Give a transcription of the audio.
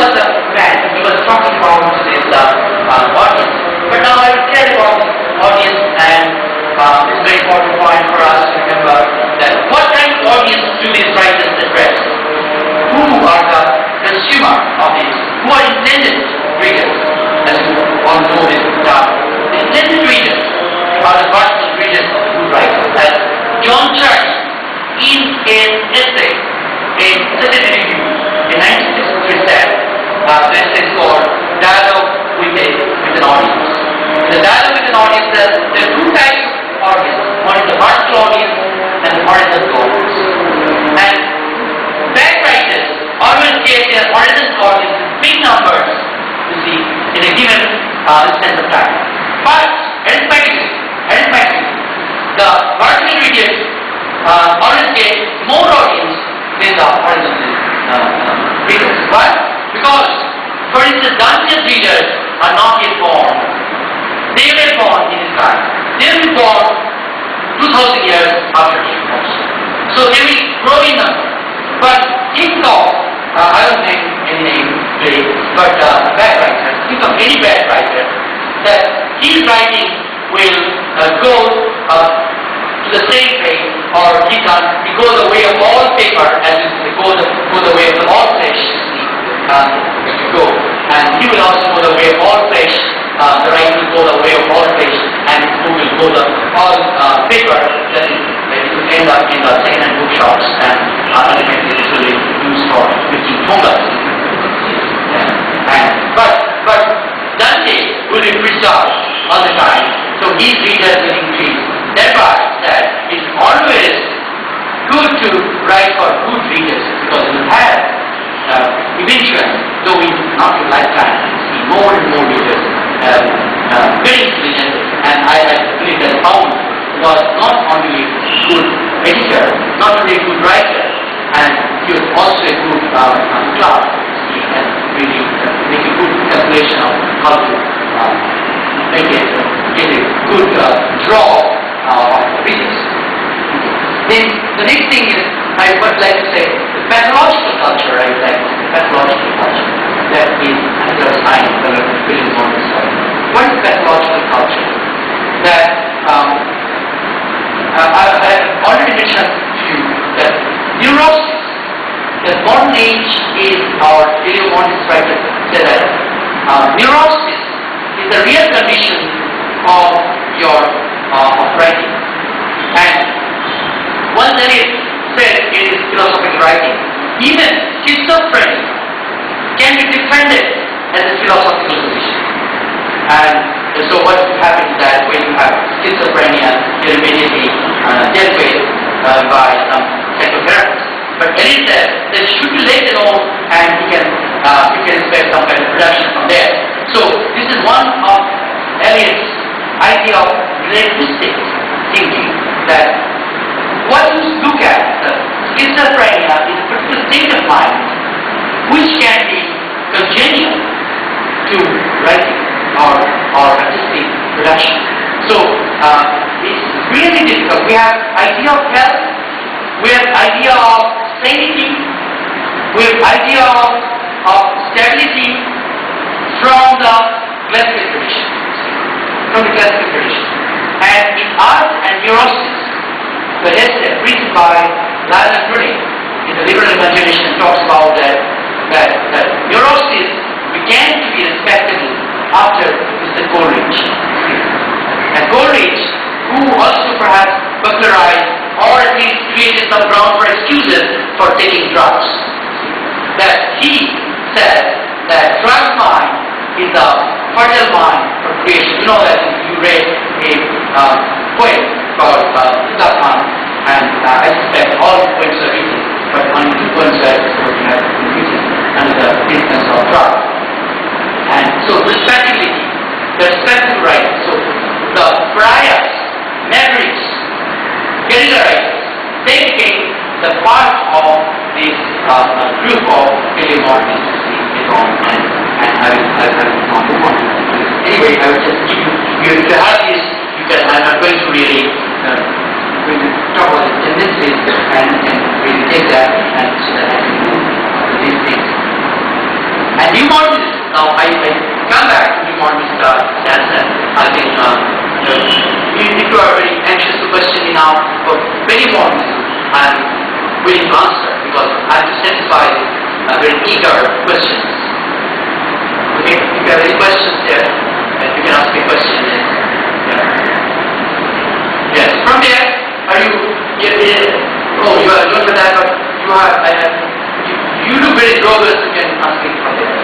was the man he was talking about this audience. But now I will tell about audience, and it's a very important point for us to remember that what kind of audience do these writers address? Who are the consumer of this? Who are intended readers? As you all know this term. The intended readers are the personal readers of the good writers. As John Church, in an essay, a Saturday Review in 1963 said, the essay is called Dialogue with an Audience. In the dialogue with an audience, there are two types of audience. One is the personal audience and the horizontal audience. And bad writers always get their horizontal audience in big numbers, you see, in a given instance of time. But arithmetically, the vertical readers always get more audience than the horizontal readers. Why? Because, for instance, Dante's readers are not yet born. They were born in his time. They will be born 2000 years after him also. So they will grow in number. But think of, I don't think any name today, but bad writers, think of any bad writer, that his writing will go to the same way, or he go the way of all paper, as you go the way of all flesh, go. And he will also go the way of all flesh, the writing will go the way of all flesh, and his book will go the all paper, that it will end up in the second-hand bookshops, and ultimately this will be used for making tongas. But Dante will be preserved all the time, so his readers will increase. Thereby, that it's always good to write for good readers, because you have eventually, though in not your lifetime, you see more and more readers very intelligent, and I believe that Mahmood was not only a good editor, not only a good writer, and he was also a good clerk. He can really make a good calculation of how to get a good draw of the readers. Then the next thing is, I would like to say, the pathological culture, I would like to say, pathological culture. That is another sign of the William Morris story. What is pathological culture? That I already mentioned to you that neurosis, that modern age is our William Morris writer said that neurosis is the real condition of your writing. And one that is said in his philosophical writing, even schizophrenia can be defended as a philosophical position. And so what happens is that when you have schizophrenia, you're immediately dealt with by some psychotherapist. But Elliot says that you should be let alone, and you can expect some kind of production from there. So this is one of Eliot's idea of relativistic thinking, that what you look at, schizophrenia is a particular state of mind which can be congenial to writing or artistic production. So it's really difficult. We have idea of health, we have idea of sanity, we have idea of stability from the classical tradition. And in art and neurosis, the essay written by Lionel Brunning in the liberal imagination talks about that neurosis began to be respectable after Mr. Coleridge. And Coleridge, who also perhaps popularized or at least created some ground for excuses for taking drugs, that he said that drug mind is a fertile mind for creation. You know that you read a poem called Sudapan, and I suspect all the poems are written, but only two poems are written under the influence of drugs. And so respectability, the respectable right. So the pariahs, mavericks, guerrilla writers, they became the part of this group of William Morris later on, and I will move on. Anyway, I will just give you to have this, because I'm not going to really going to talk about the tendencies and really take that and so that I can move to these things. And you modernism. Now I come back to the modernist stance, and I think if you are very anxious to question me now for very modernism, I'm willing to answer because I have to satisfy very eager questions. Okay, if you have any questions there, then you can ask me a question. Yes, from there, are you? Oh, you are good with that, but you have. You do very progress. You can ask me from there.